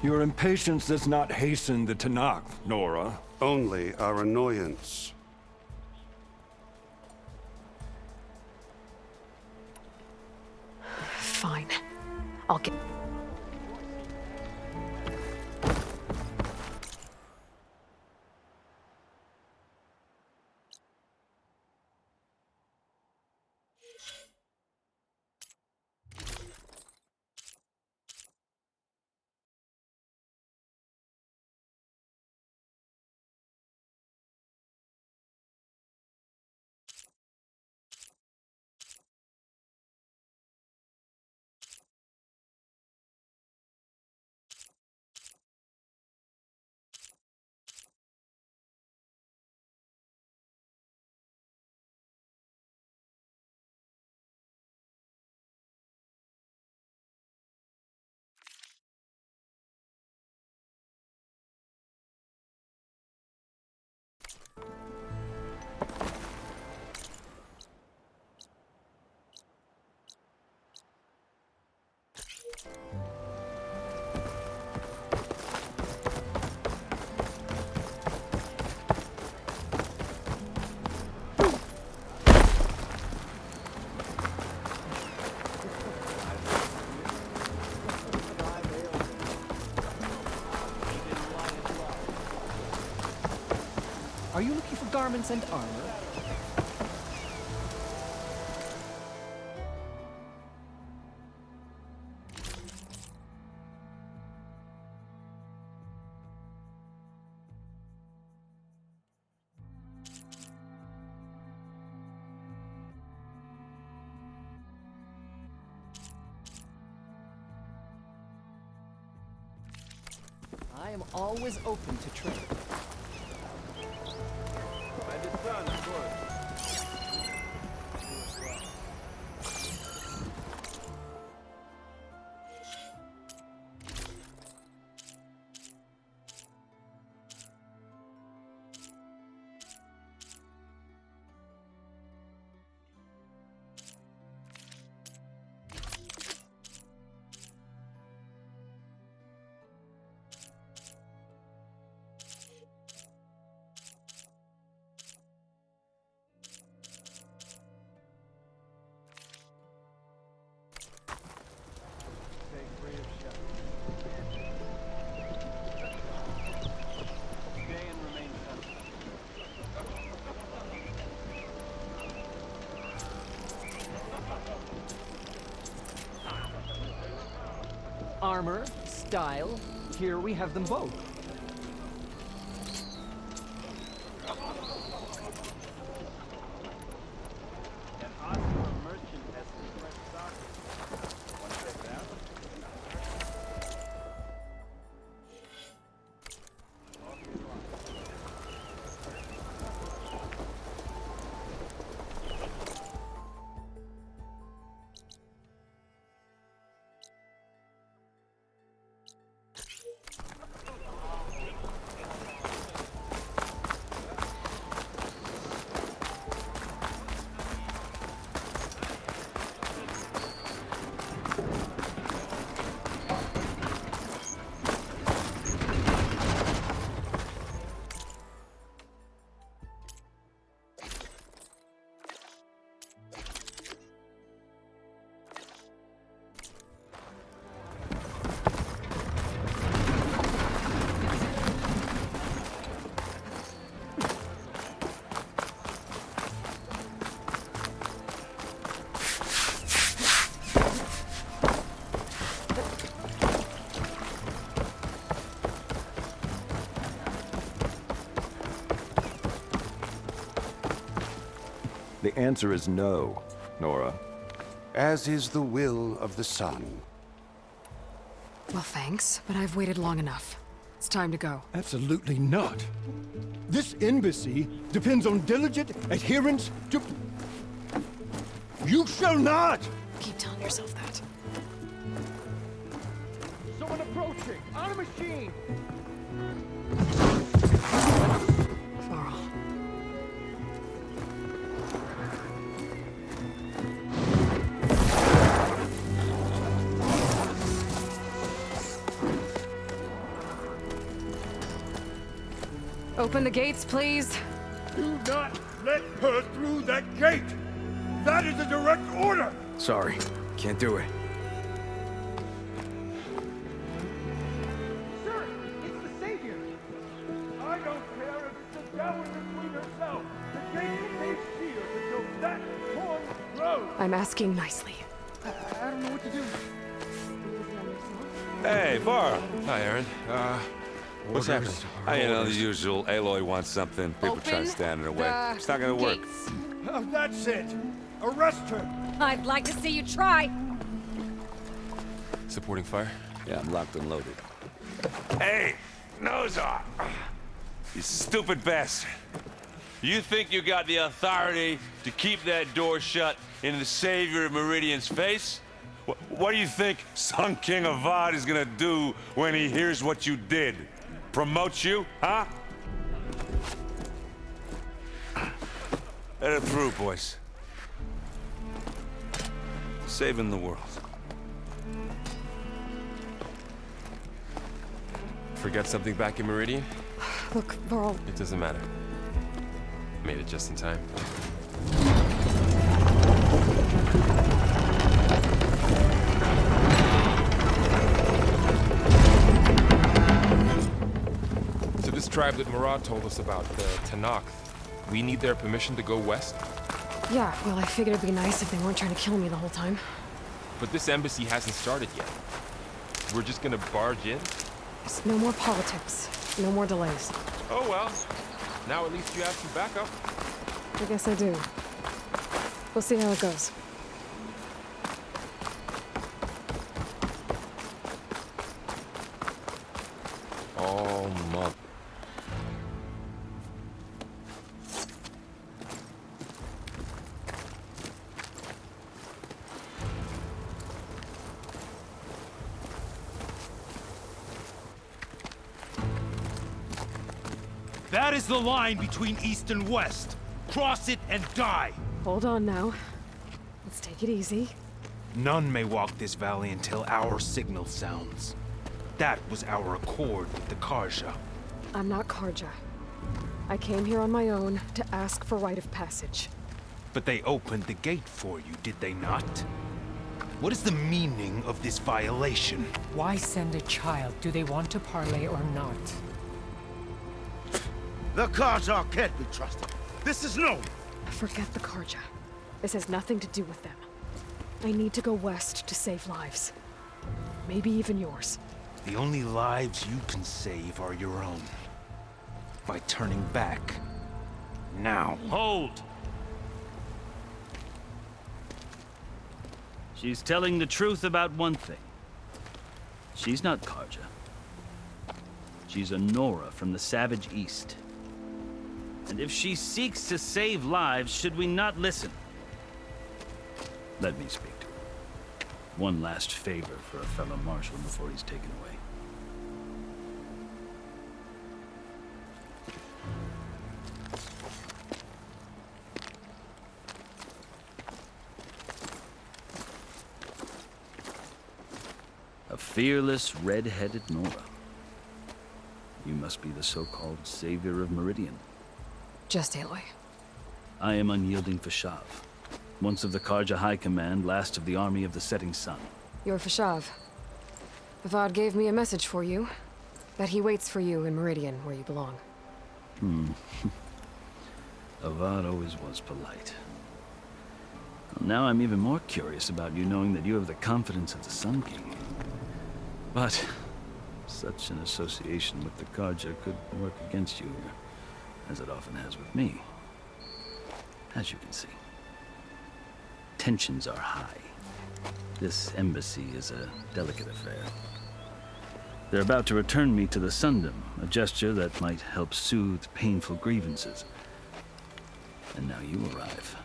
Your impatience does not hasten the Tanakh, Nora. Only our annoyance. Fine. I'll get... Are you looking for garments and armor? I am always open to trade. Armor, style, here we have them both. The answer is no, Nora. As is the will of the sun. Well, thanks, but I've waited long enough. It's time to go. Absolutely not. This embassy depends on diligent adherence to... You shall not! Keep telling yourself that. Someone approaching! On a machine! Varl. Open the gates, please. Do not let her through that gate! That is a direct order! Sorry, can't do it. Sir, it's the Savior. I don't care if it's the devil between herself. The gate stays sealed until that horn blows. I'm asking nicely. I don't know what to do. Hey, Var. Hi, Aaron. What's happening? You know, the usual. Aloy wants something. People try to stand in her way. It's not gonna work. Oh, that's it. Arrest her. I'd like to see you try. Supporting fire? Yeah, I'm locked and loaded. Hey, nose off. You stupid bastard. You think you got the authority to keep that door shut in the Savior of Meridian's face? What do you think Sun King Avad is gonna do when he hears what you did? Promote you, huh? Let it through, boys. Saving the world. Forget something back in Meridian? Look, Varl, It doesn't matter. Made it just in time. So this tribe that Murad told us about, the Tanakh, we need their permission to go west? yeah, well, I figured it'd be nice if they weren't trying to kill me the whole time. But this embassy hasn't started yet. We're just gonna barge in? Just no more politics. No more delays. Oh well. Now at least you have some backup. I guess I do. We'll see how it goes. Oh, mother. That is the line between East and West. Cross it and die. Hold on now. Let's take it easy. None may walk this valley until our signal sounds. That was our accord with the Karja. I'm not Karja. I came here on my own to ask for rite of passage. But they opened the gate for you, did they not? What is the meaning of this violation? Why send a child? Do they want to parley or not? The Karja can't be trusted. This is known. Forget the Karja. This has nothing to do with them. I need to go west to save lives. Maybe even yours. The only lives you can save are your own. By turning back. Now. Hold! She's telling the truth about one thing. She's not Karja. She's a Nora from the Savage East. And if she seeks to save lives, should we not listen? Let me speak to her. One last favor for a fellow marshal before he's taken away. A fearless, red-headed Nora. You must be the so-called savior of Meridian. Just Aloy. I am unyielding Fashav, once of the Karja High Command, last of the army of the setting sun. You're Fashav. Avad gave me a message for you. That he waits for you in Meridian, where you belong. Avad always was polite. Well, now I'm even more curious about you knowing that you have the confidence of the Sun King. But such an association with the Karja could work against you here, as it often has with me. As you can see, tensions are high. This embassy is a delicate affair. They're about to return me to the Sundom, a gesture that might help soothe painful grievances. And now you arrive,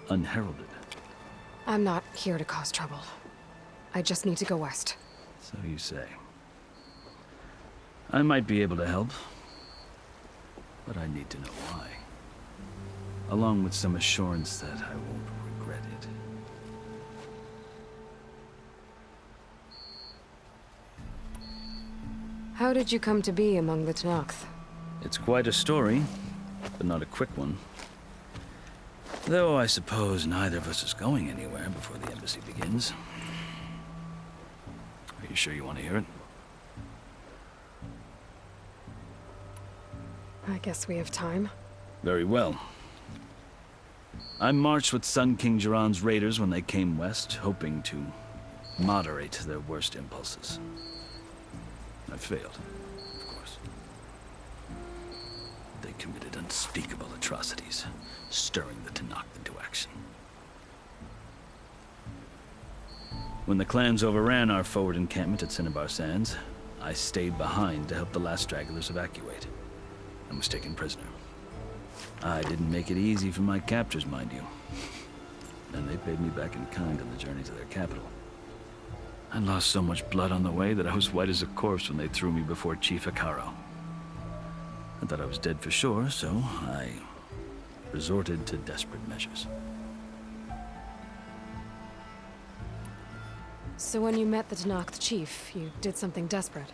unheralded. I'm not here to cause trouble. I just need to go west. So you say. I might be able to help, but I need to know why. Along with some assurance that I won't regret it. How did you come to be among the Tanakh? It's quite a story, but not a quick one. Though I suppose neither of us is going anywhere before the embassy begins. Are you sure you want to hear it? I guess we have time. Very well. I marched with Sun King Jiran's raiders when they came west, hoping to moderate their worst impulses. I failed, of course. They committed unspeakable atrocities, stirring the Tenakth into action. When the clans overran our forward encampment at Cinnabar Sands, I stayed behind to help the last stragglers evacuate, and was taken prisoner. I didn't make it easy for my captors, mind you. And they paid me back in kind on the journey to their capital. I lost so much blood on the way that I was white as a corpse when they threw me before Chief Hekarro. I thought I was dead for sure, so I resorted to desperate measures. So when you met the Tenakth chief, you did something desperate?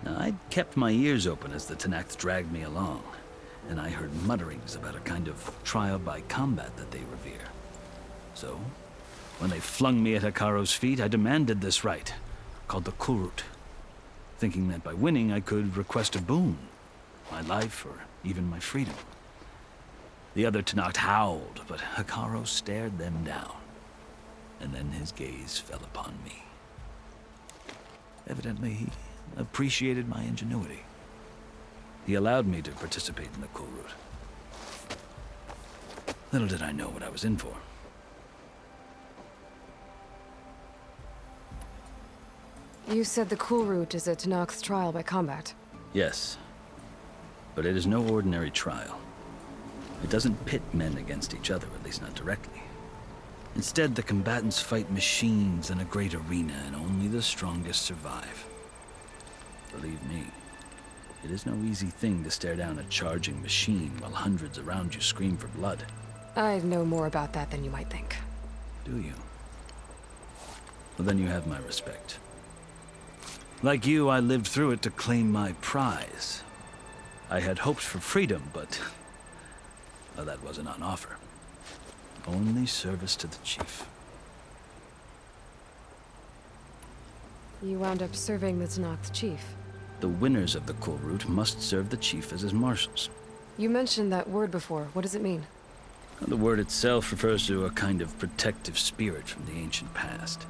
Now, I'd kept my ears open as the Tenakth dragged me along, and I heard mutterings about a kind of trial by combat that they revere. So, when they flung me at Hekarro's feet, I demanded this right, called the Kulrut, thinking that by winning I could request a boon, my life or even my freedom. The other Tenakth howled, but Hekarro stared them down, and then his gaze fell upon me. Evidently, he appreciated my ingenuity. He allowed me to participate in the Kulrut. Little did I know what I was in for. You said the Kulrut is a Tenakth's trial by combat. Yes, but it is no ordinary trial. It doesn't pit men against each other, at least not directly. Instead, the combatants fight machines in a great arena, and only the strongest survive. Believe me, it is no easy thing to stare down a charging machine while hundreds around you scream for blood. I know more about that than you might think. Do you? Well, then you have my respect. Like you, I lived through it to claim my prize. I had hoped for freedom, but well, that wasn't on offer. Only service to the chief. You wound up serving the Tenakth chief. The winners of the Kulrut must serve the chief as his marshals. You mentioned that word before. What does it mean? The word itself refers to a kind of protective spirit from the ancient past.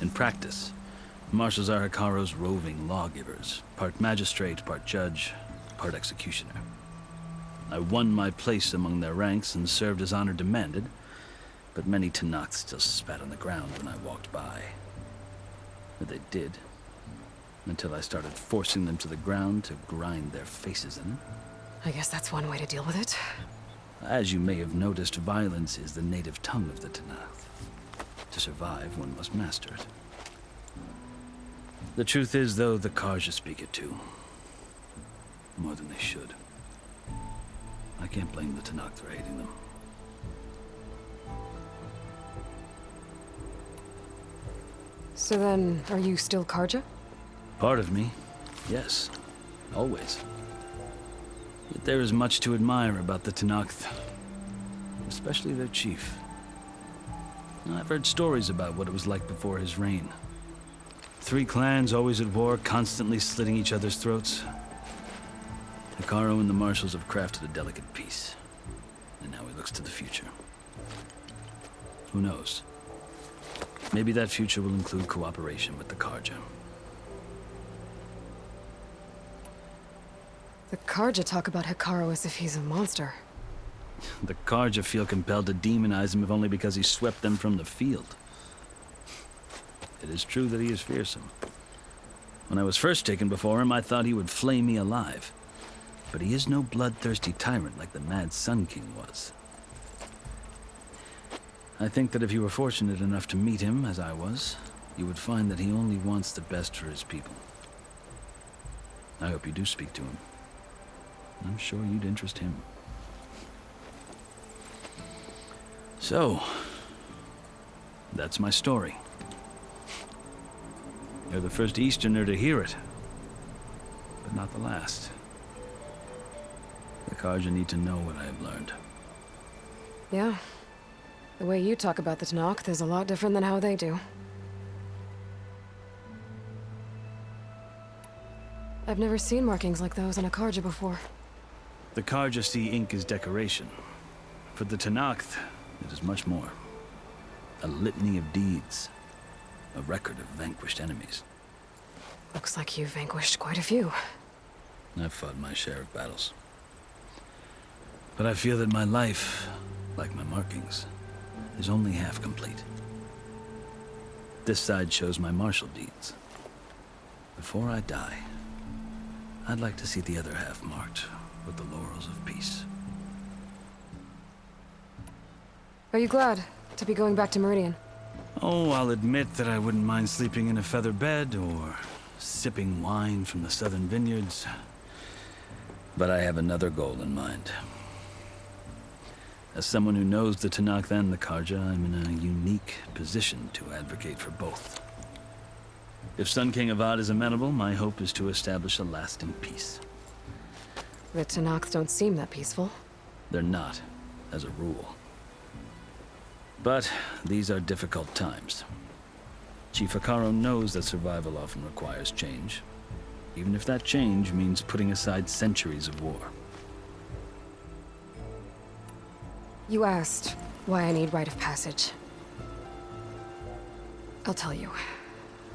In practice, marshals are Hekarro's roving lawgivers, part magistrate, part judge, part executioner. I won my place among their ranks and served as honor demanded, but many Tenakth still spat on the ground when I walked by. But they did, until I started forcing them to the ground to grind their faces in it. I guess that's one way to deal with it. As you may have noticed, violence is the native tongue of the Tenakth. To survive, one must master it. The truth is, though, the Karja speak it too. More than they should. I can't blame the Tenakth for hating them. So then, are you still Karja? Part of me, yes. Always. Yet there is much to admire about the Tenakth. Especially their chief. I've heard stories about what it was like before his reign. 3 clans always at war, constantly slitting each other's throats. Hekarro and the marshals have crafted a delicate peace. And now he looks to the future. Who knows? Maybe that future will include cooperation with the Karja. The Karja talk about Hekarro as if he's a monster. The Karja feel compelled to demonize him if only because he swept them from the field. It is true that he is fearsome. When I was first taken before him, I thought he would flay me alive. But he is no bloodthirsty tyrant like the Mad Sun King was. I think that if you were fortunate enough to meet him, as I was, you would find that he only wants the best for his people. I hope you do speak to him. I'm sure you'd interest him. So, that's my story. You're the first Easterner to hear it, but not the last. The Karja need to know what I have learned. Yeah. The way you talk about the Tanakh is a lot different than how they do. I've never seen markings like those on a Karja before. The Karja see ink as decoration. For the Tanakh, it is much more. A litany of deeds. A record of vanquished enemies. Looks like you've vanquished quite a few. I've fought my share of battles. But I feel that my life, like my markings, is only half complete. This side shows my martial deeds. Before I die, I'd like to see the other half marked with the laurels of peace. Are you glad to be going back to Meridian? Oh, I'll admit that I wouldn't mind sleeping in a feather bed or sipping wine from the southern vineyards. But I have another goal in mind. As someone who knows the Tanakh and the Karja, I'm in a unique position to advocate for both. If Sun King Avad is amenable, my hope is to establish a lasting peace. The Tanakh don't seem that peaceful. They're not, as a rule. But these are difficult times. Chief Akaro knows that survival often requires change, even if that change means putting aside centuries of war. You asked why I need rite of passage. I'll tell you,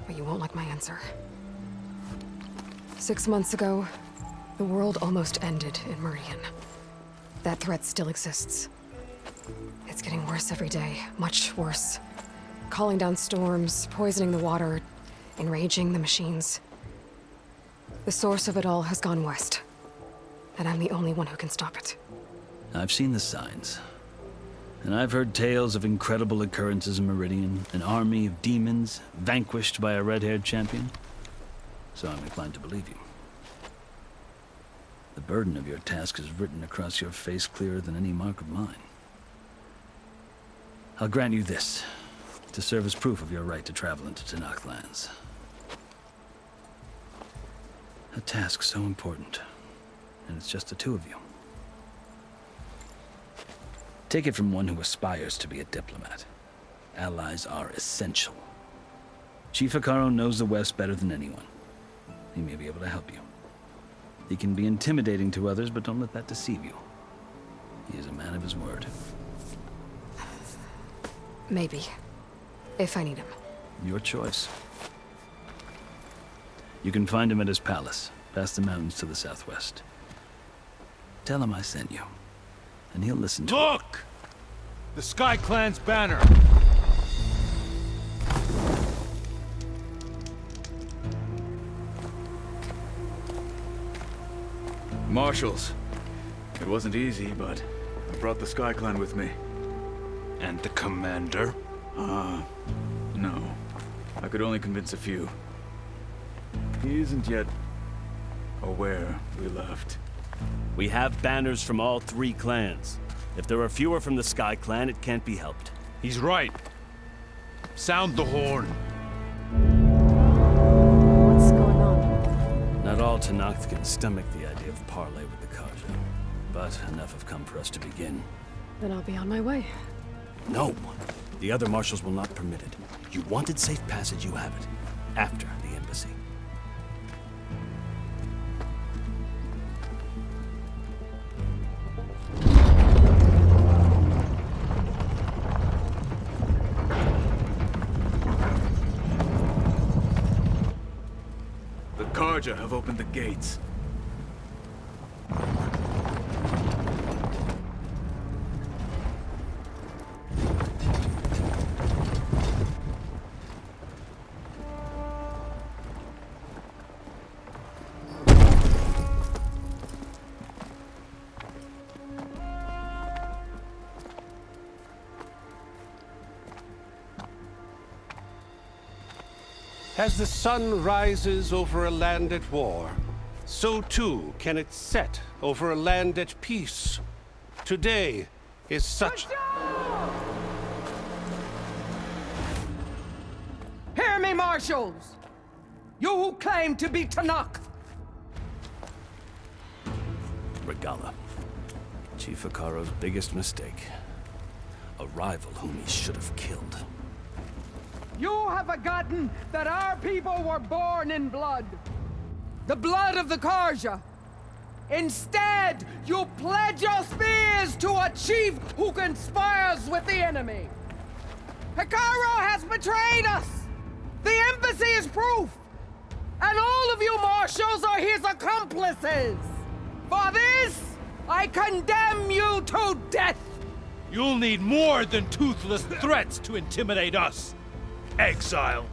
but you won't like my answer. 6 months ago, the world almost ended in Meridian. That threat still exists. It's getting worse every day, much worse. Calling down storms, poisoning the water, enraging the machines. The source of it all has gone west, and I'm the only one who can stop it. I've seen the signs. And I've heard tales of incredible occurrences in Meridian, an army of demons vanquished by a red-haired champion. So I'm inclined to believe you. The burden of your task is written across your face clearer than any mark of mine. I'll grant you this, to serve as proof of your right to travel into Tanakh lands. A task so important, and it's just the two of you. Take it from one who aspires to be a diplomat. Allies are essential. Chief Akaro knows the West better than anyone. He may be able to help you. He can be intimidating to others, but don't let that deceive you. He is a man of his word. Maybe. If I need him. Your choice. You can find him at his palace, past the mountains to the southwest. Tell him I sent you, and he'll listen to Look! The Sky Clan's banner! Marshals. It wasn't easy, but I brought the Sky Clan with me. And the commander? No. I could only convince a few. He isn't yet aware we left. We have banners from all 3 clans. If there are fewer from the Sky Clan, it can't be helped. He's right. Sound the horn. What's going on? Not all Tanakh can stomach the idea of parley with the Karja, but enough have come for us to begin. Then I'll be on my way. No. The other marshals will not permit it. You wanted safe passage, you have it. After the embassy. The Karja have opened the gates. As the sun rises over a land at war, so too can it set over a land at peace. Today is such... Hear me, marshals! You who claim to be Tanakh! Regala. Chief Hikaro's biggest mistake. A rival whom he should have killed. You have forgotten that our people were born in blood. The blood of the Karja. Instead, you pledge your spears to a chief who conspires with the enemy. Hikaru has betrayed us! The embassy is proof! And all of you marshals are his accomplices! For this, I condemn you to death! You'll need more than toothless threats to intimidate us. Exile.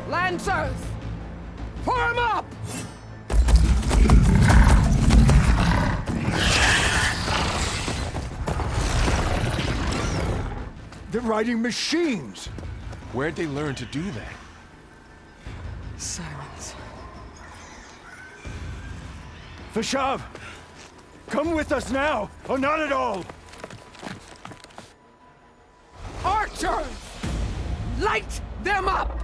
Lancers! Form up! They're riding machines! Where'd they learn to do that? Sirens. Vashav! Come with us now, or not at all! Archers! Light them up!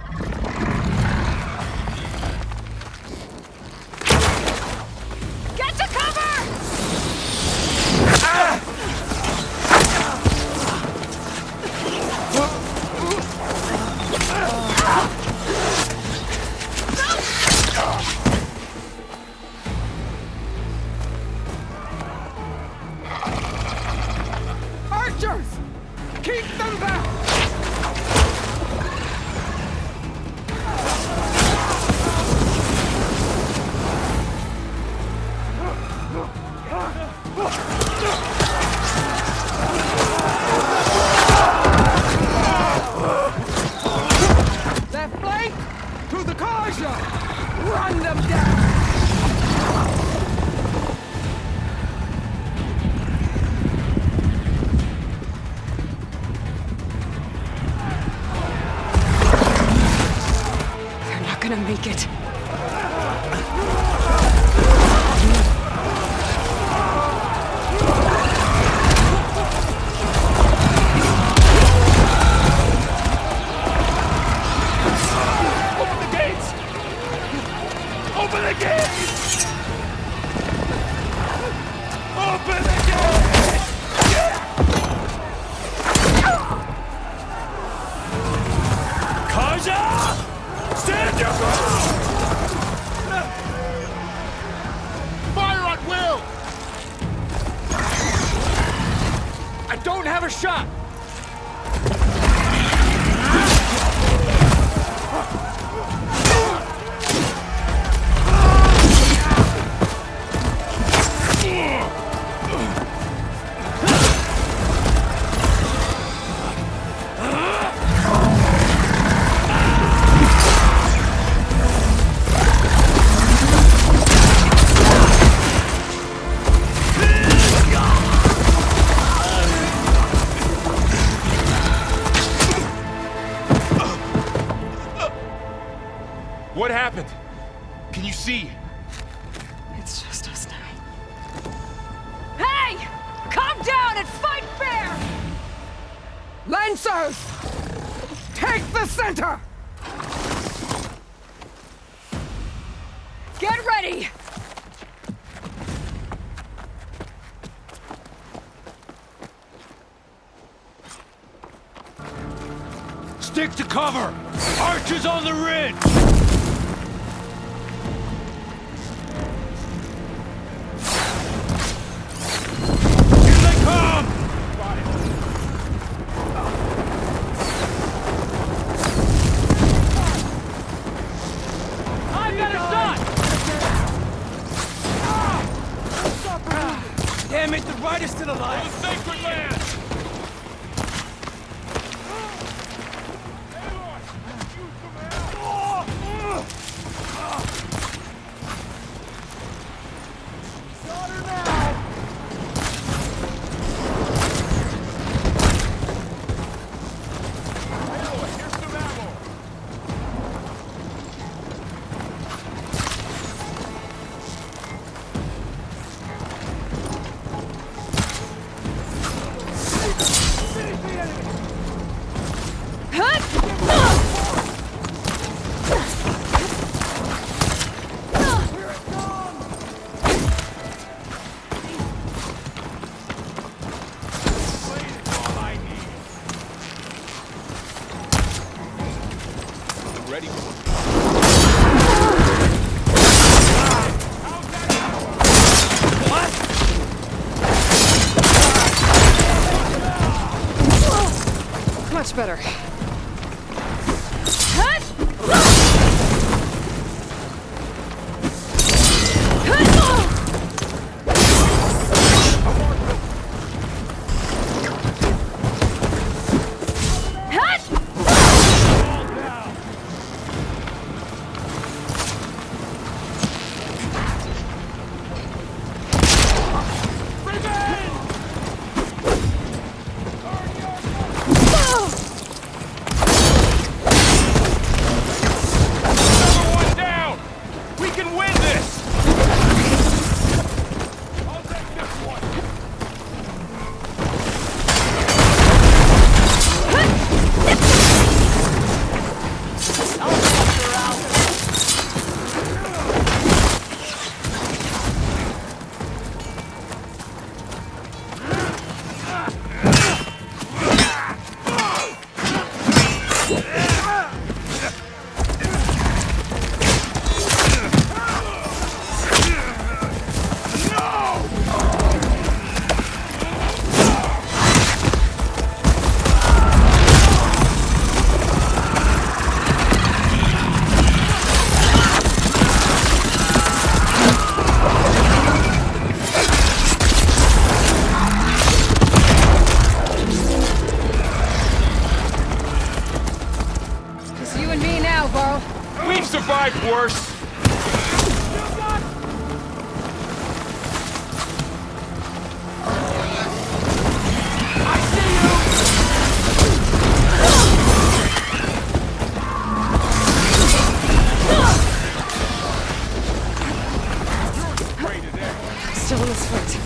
Get to cover! Archers! Keep them back! Left flank! To the Karja! Run them down! They're not gonna make it. Open the gates! Open the gates! Open the gates! Karja! Stand your ground! Fire at will! I don't have a shot! What happened? Can you see? It's just us now. Hey! Calm down and fight fair! Lancers! Take the center! Get ready! Stick to cover! Archers on the ridge! Here they come! I've got a shot! Damn it, the right is still alive! The sacred land! Much better. We've survived worse. Still in his foot.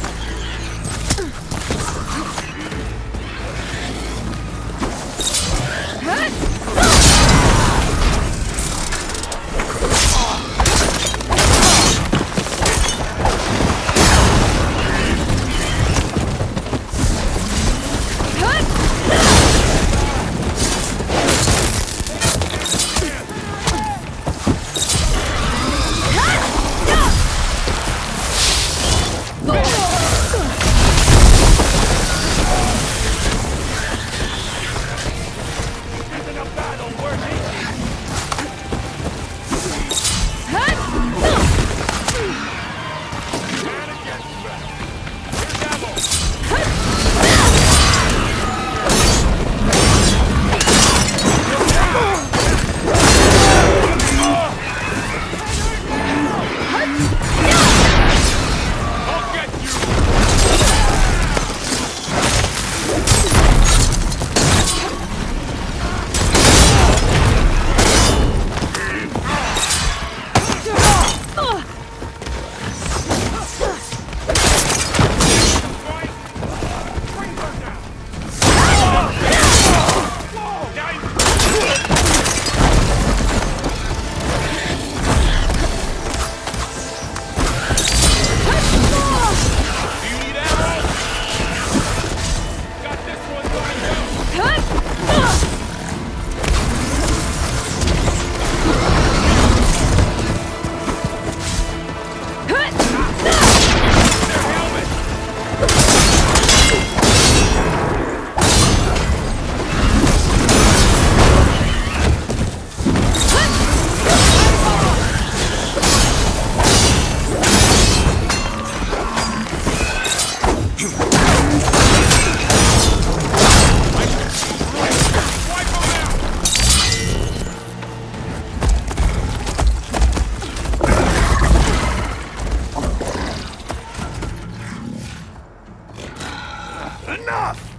Enough!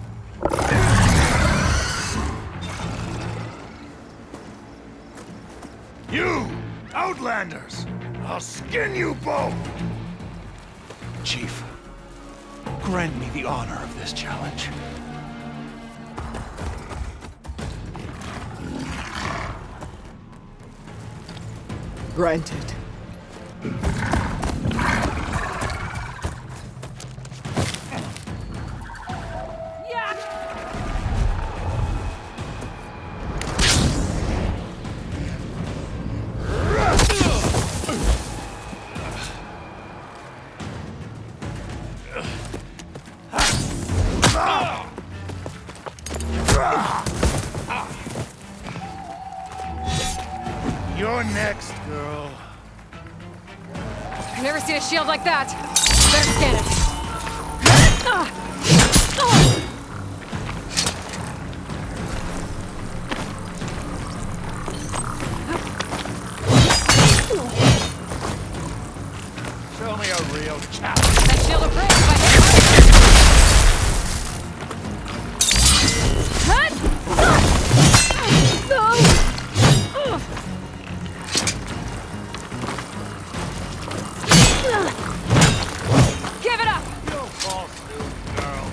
You, Outlanders! I'll skin you both! Chief, grant me the honor of this challenge. Granted. You're next, girl. I've never seen a shield like that. Better scan it. Show me a real chap. That shield will break if I hit Give it up! You'll fall soon, girl.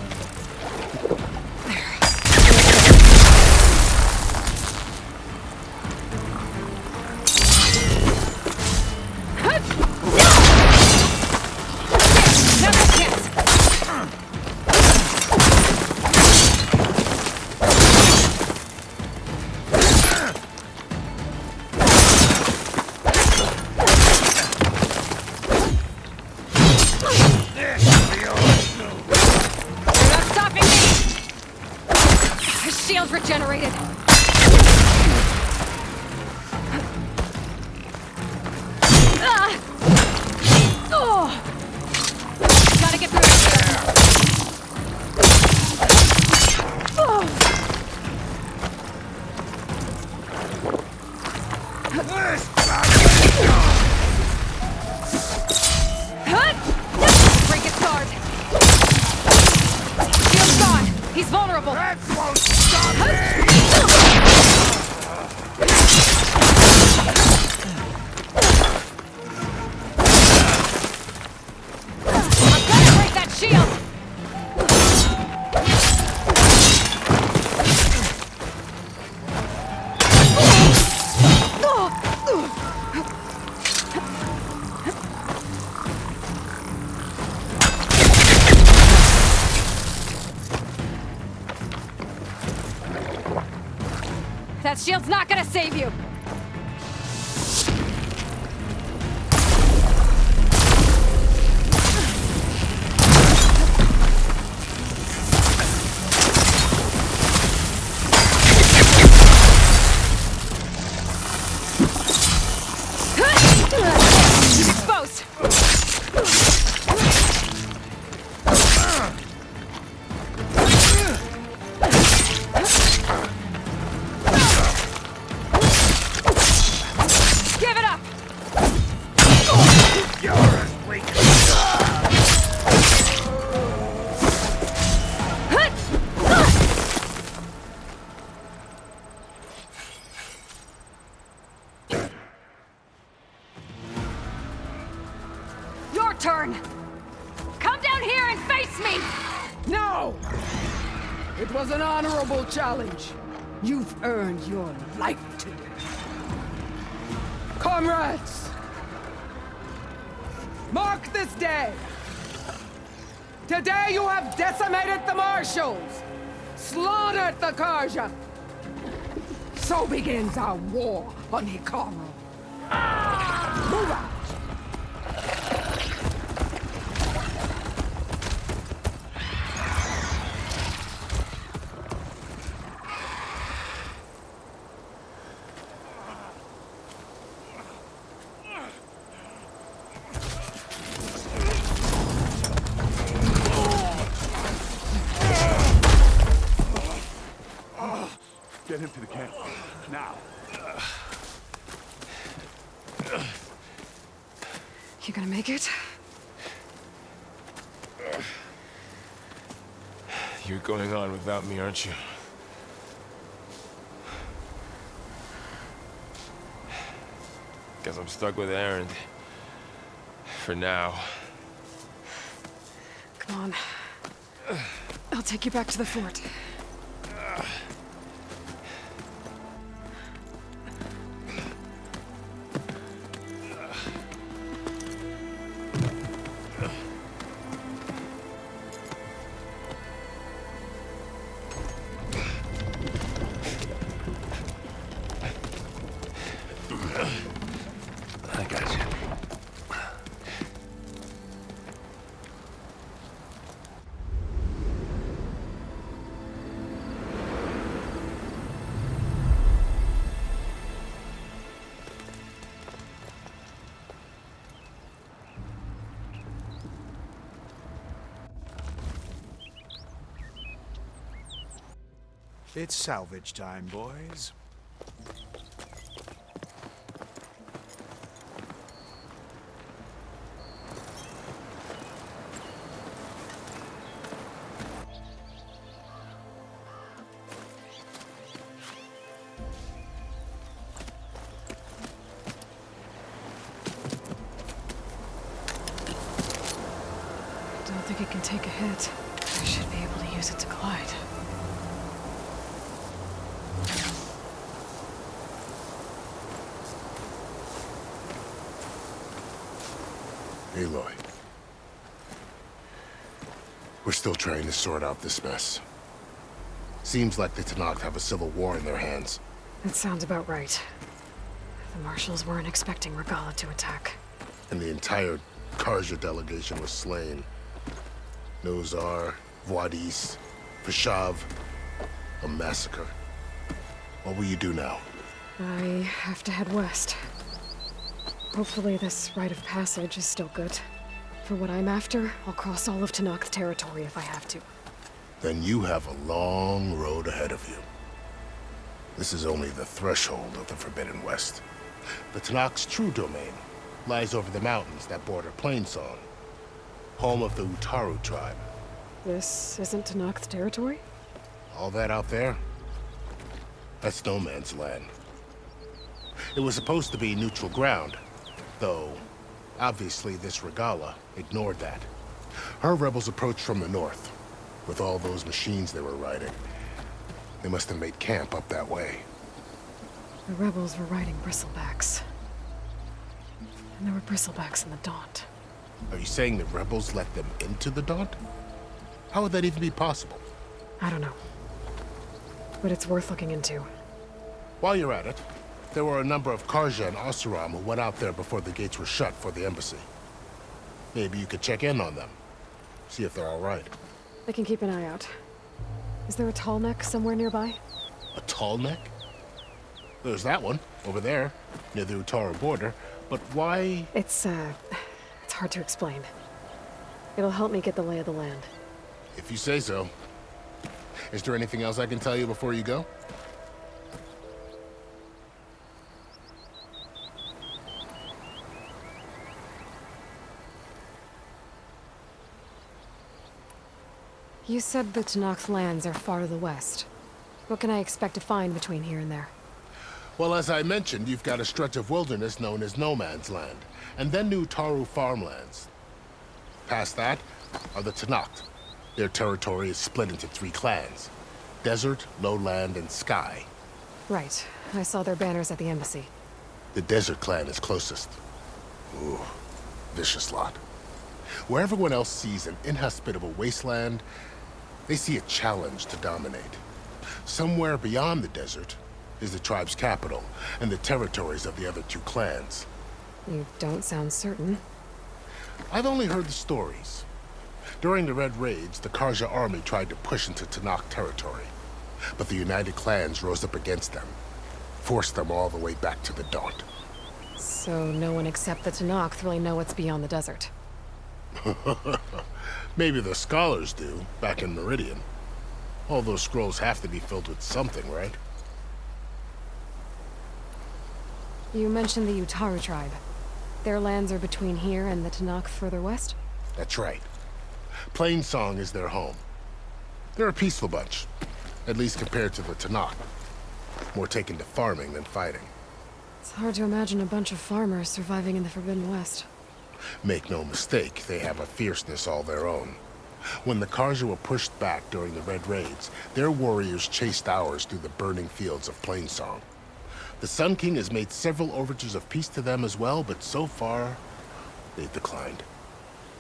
Never a chance! You're not stopping me! The shield's regenerated. Gotta get through this shield. Break its guard. Shield's gone. He's vulnerable. That won't stop me! I'm gonna break that shield. That shield's not gonna save you. He's exposed. Give it up. You're as weak as Your turn. Come down here and face me. No! It was an honorable challenge. You've earned your life today. Comrades! Mark this day! Today you have decimated the Marshals! Slaughtered the Karja! So begins our war on Hikaru. Move out! Get him to the camp. Now. You gonna make it? You're going on without me, aren't you? Guess I'm stuck with Aaron. For now. Come on. I'll take you back to the fort. I got you. It's salvage time, boys. Don't think it can take a hit. I should be able to use it to glide. Aloy. We're still trying to sort out this mess. Seems like the Tenakth have a civil war in their hands. That sounds about right. The Marshals weren't expecting Regala to attack. And the entire Karja delegation was slain. Nozar, Wadis, Vashav. A massacre. What will you do now? I have to head west. Hopefully this rite of passage is still good. For what I'm after, I'll cross all of Tenakth territory if I have to. Then you have a long road ahead of you. This is only the threshold of the Forbidden West. The Tenakth's true domain lies over the mountains that border Plainsong, home of the Utaru tribe. This isn't Tenakth territory? All that out there? That's no man's land. It was supposed to be neutral ground, though obviously this Regala ignored that. Her rebels approached from the north, with all those machines they were riding. They must have made camp up that way. The rebels were riding bristlebacks. And there were bristlebacks in the Daunt. Are you saying the rebels let them into the Daunt? How would that even be possible? I don't know. But it's worth looking into. While you're at it, there were a number of Karja and Oseram who went out there before the gates were shut for the embassy. Maybe you could check in on them. See if they're all right. I can keep an eye out. Is there a tall neck somewhere nearby? A tall neck? There's that one, over there, near the Utaru border. But why? It's hard to explain. It'll help me get the lay of the land. If you say so. Is there anything else I can tell you before you go? You said the Tenakth lands are far to the west. What can I expect to find between here and there? Well, as I mentioned, you've got a stretch of wilderness known as No Man's Land, and then new Utaru farmlands. Past that are the Tenakth. Their territory is split into 3 clans: Desert, Lowland, and Sky. Right. I saw their banners at the embassy. The Desert clan is closest. Ooh, vicious lot. Where everyone else sees an inhospitable wasteland, they see a challenge to dominate. Somewhere beyond the desert is the tribe's capital and the territories of the other 2 clans. You don't sound certain. I've only heard the stories. During the Red Raids, the Karja army tried to push into Tenakth territory, but the United Clans rose up against them, forced them all the way back to the Daunt. So no one except the Tenakth really know what's beyond the desert. Maybe the scholars do, back in Meridian. All those scrolls have to be filled with something, right? You mentioned the Utaru tribe. Their lands are between here and the Tenakth further west? That's right. Plainsong is their home. They're a peaceful bunch, at least compared to the Tenakth. More taken to farming than fighting. It's hard to imagine a bunch of farmers surviving in the Forbidden West. Make no mistake, they have a fierceness all their own. When the Karja were pushed back during the Red Raids, their warriors chased ours through the burning fields of Plainsong. The Sun King has made several overtures of peace to them as well, but so far, they've declined.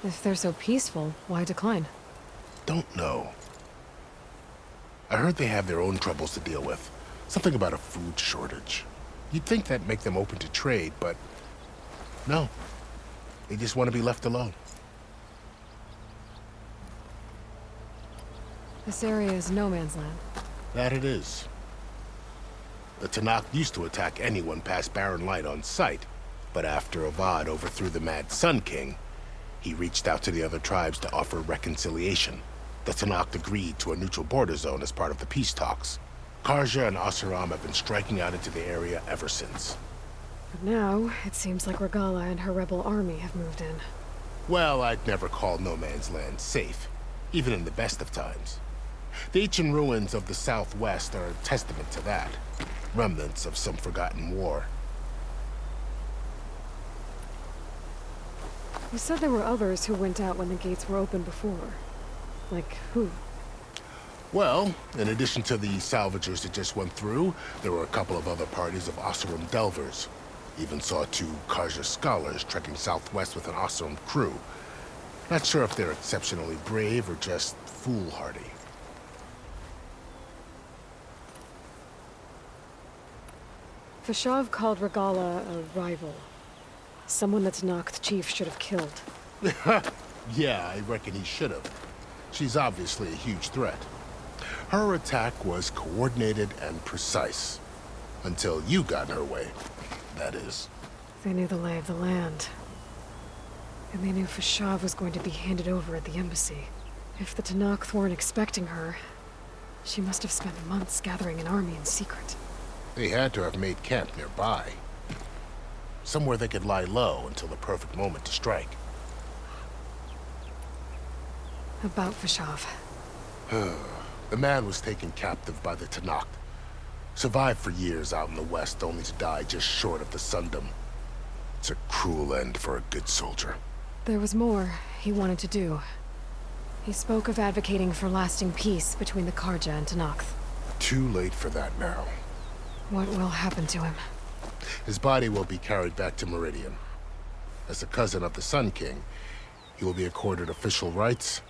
If they're so peaceful, why decline? Don't know. I heard they have their own troubles to deal with. Something about a food shortage. You'd think that'd make them open to trade, but no. They just want to be left alone. This area is no man's land. That it is. The Tenakth used to attack anyone past Barren Light on sight, but after Avad overthrew the Mad Sun King, he reached out to the other tribes to offer reconciliation. The Tenakth agreed to a neutral border zone as part of the peace talks. Karja and Oseram have been striking out into the area ever since. But now, it seems like Regala and her rebel army have moved in. Well, I'd never call No Man's Land safe, even in the best of times. The ancient ruins of the Southwest are a testament to that. Remnants of some forgotten war. You said there were others who went out when the gates were open before. Like who? Well, in addition to the salvagers that just went through, there were a couple of other parties of Oseram delvers. Even saw 2 Karja scholars trekking southwest with an Oseram crew. Not sure if they're exceptionally brave or just foolhardy. Fashav called Regala a rival. Someone that Tanakh chief should have killed. Yeah, I reckon he should have. She's obviously a huge threat. Her attack was coordinated and precise. Until you got in her way, that is. They knew the lay of the land. And they knew Fashav was going to be handed over at the embassy. If the Tanakh weren't expecting her, she must have spent months gathering an army in secret. They had to have made camp nearby. Somewhere they could lie low until the perfect moment to strike. About Fashav. The man was taken captive by the Tanakh. Survived for years out in the west, only to die just short of the Sundom. It's a cruel end for a good soldier. There was more he wanted to do. He spoke of advocating for lasting peace between the Karja and Tanakh. Too late for that now. What will happen to him? His body will be carried back to Meridian. As a cousin of the Sun King, he will be accorded official rights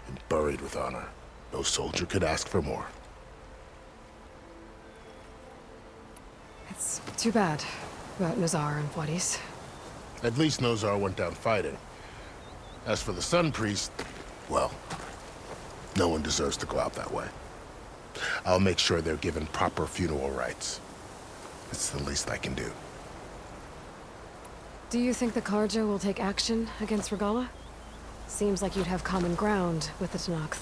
and buried with honor. No soldier could ask for more. It's too bad about Nazar and Wadis. At least Nozar went down fighting. As for the Sun Priest, well, no one deserves to go out that way. I'll make sure they're given proper funeral rites. It's the least I can do. Do you think the Karja will take action against Regala? Seems like you'd have common ground with the Tanakh.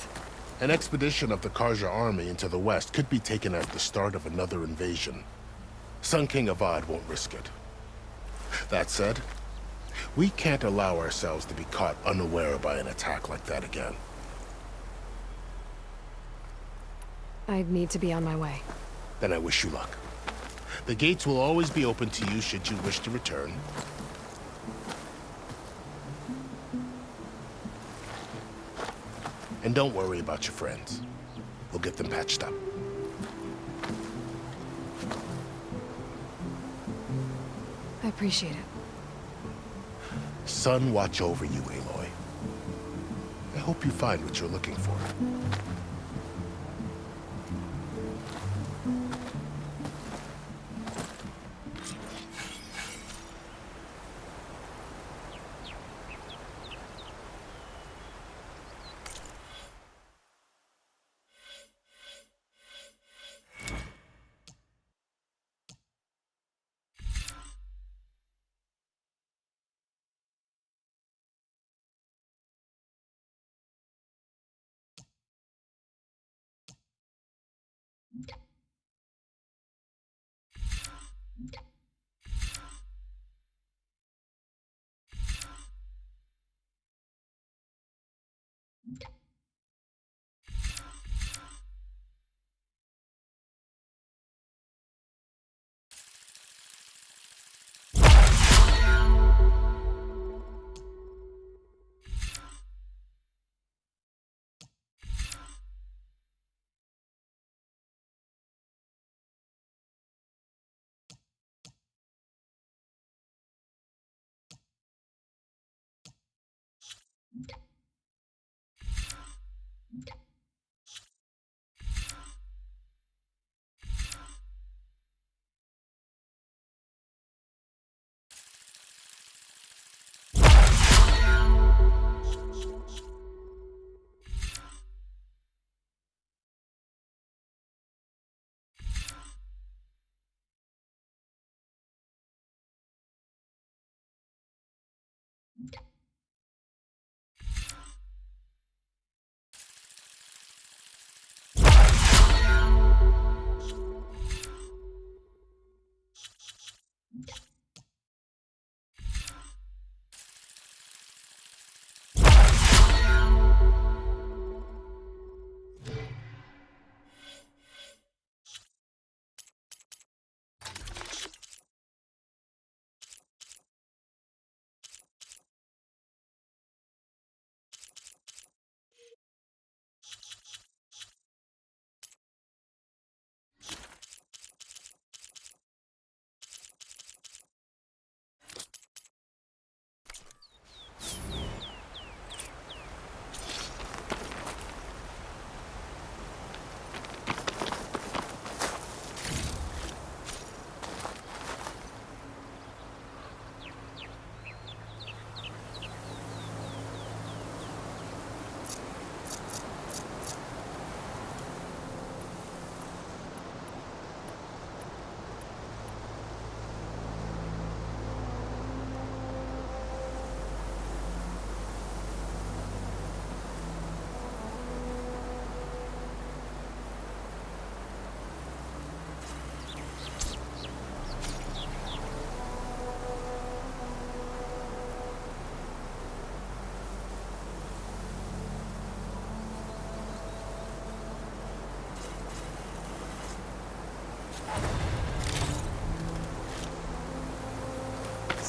An expedition of the Karja army into the west could be taken as the start of another invasion. Sun King Avad won't risk it. That said, we can't allow ourselves to be caught unaware by an attack like that again. I'd need to be on my way. Then I wish you luck. The gates will always be open to you should you wish to return. And don't worry about your friends. We'll get them patched up. I appreciate it. Sun watch over you, Aloy. I hope you find what you're looking for.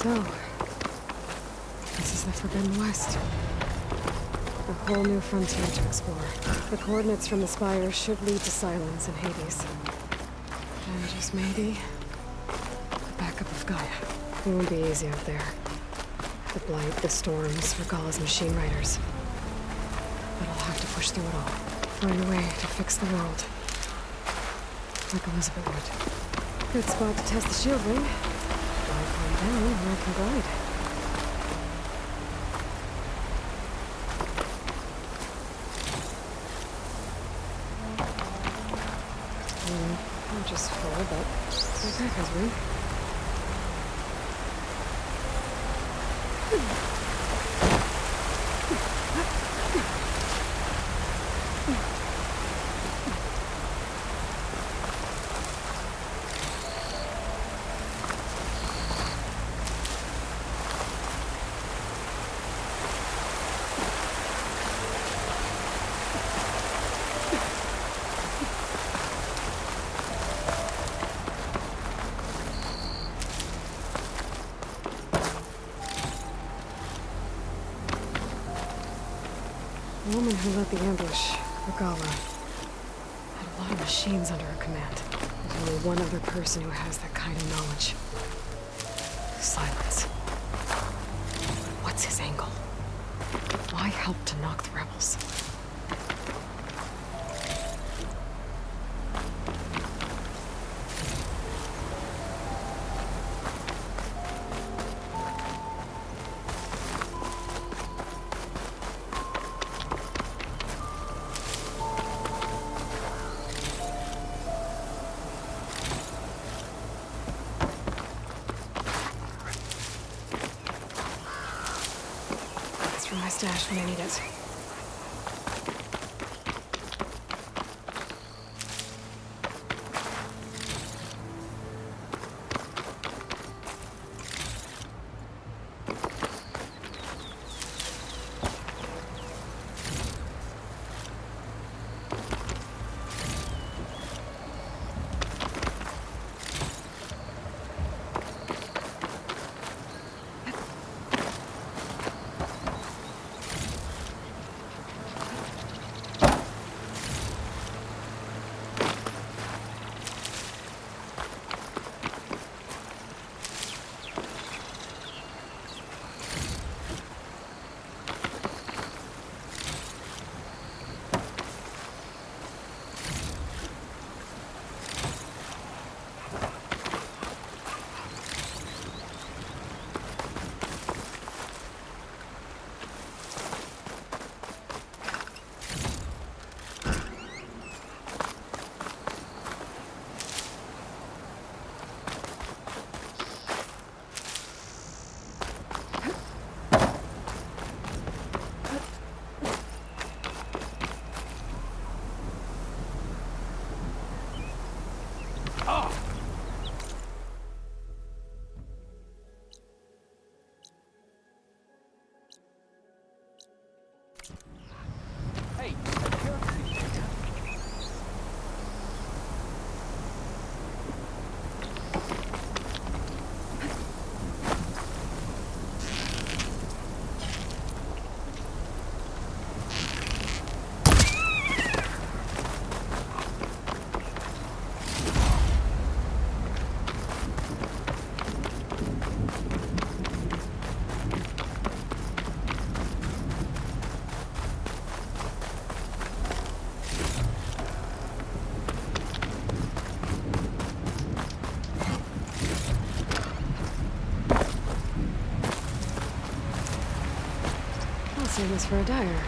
So, this is the Forbidden West. A whole new frontier to explore. The coordinates from the spire should lead to Silence and Hades. And just maybe, the backup of Gaia. It won't be easy out there. The Blight, the Storms, Regalla's machine riders. But I'll have to push through it all. Find a way to fix the world. Like Elizabeth would. Good spot to test the shield ring. I'll calm down and I can glide. Not just full, but my back has room. The woman who led the ambush, Regalla, had a lot of machines under her command. There's only one other person who has that kind of knowledge. Silence. What's his angle? Why help to knock the rebels? My stash when I need it. Save this for a dyer.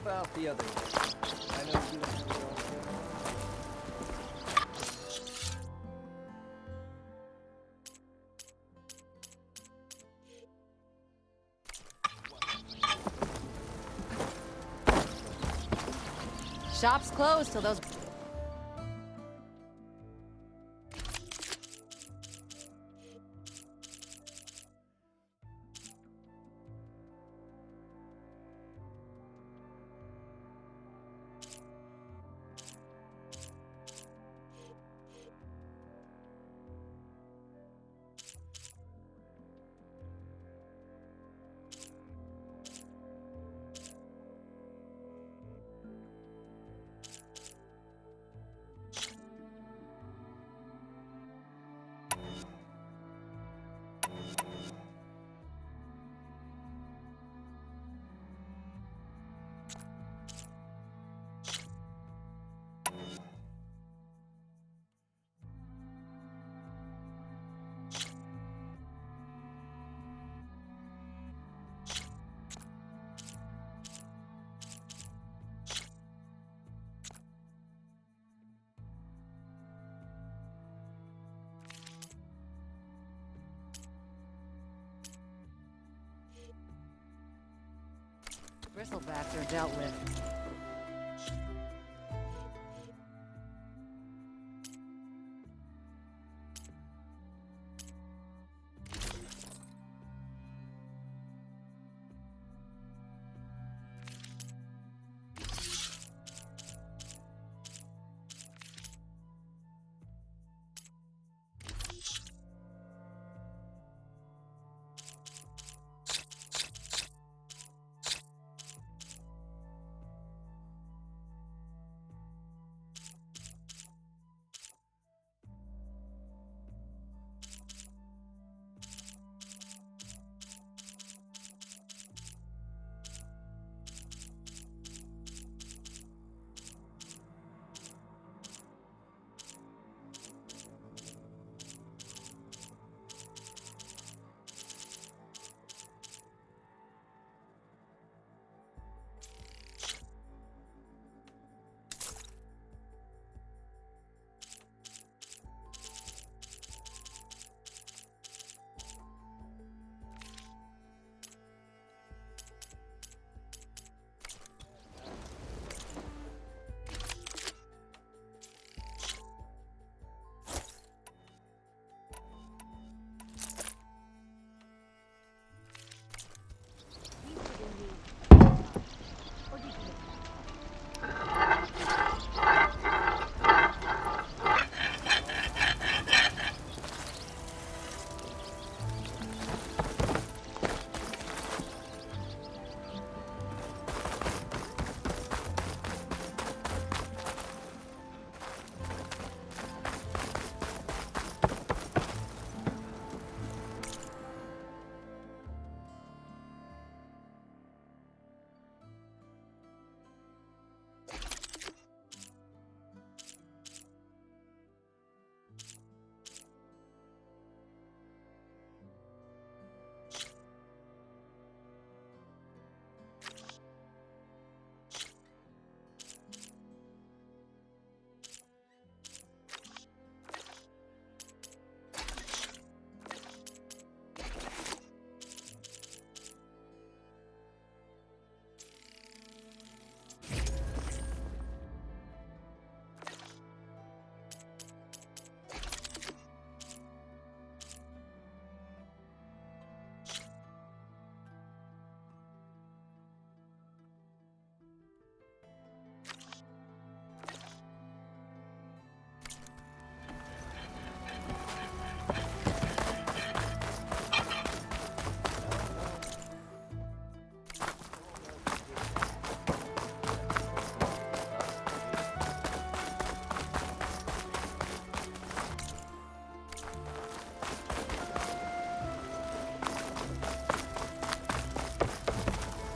about the other one? I know you and me don't care. Shop's closed till those... Bristlebacks are dealt with.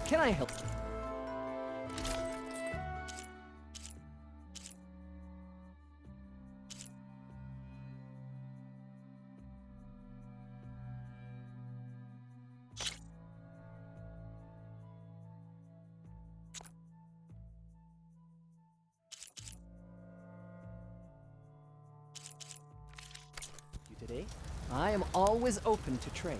Can I help? Deputy. I am always open to trade.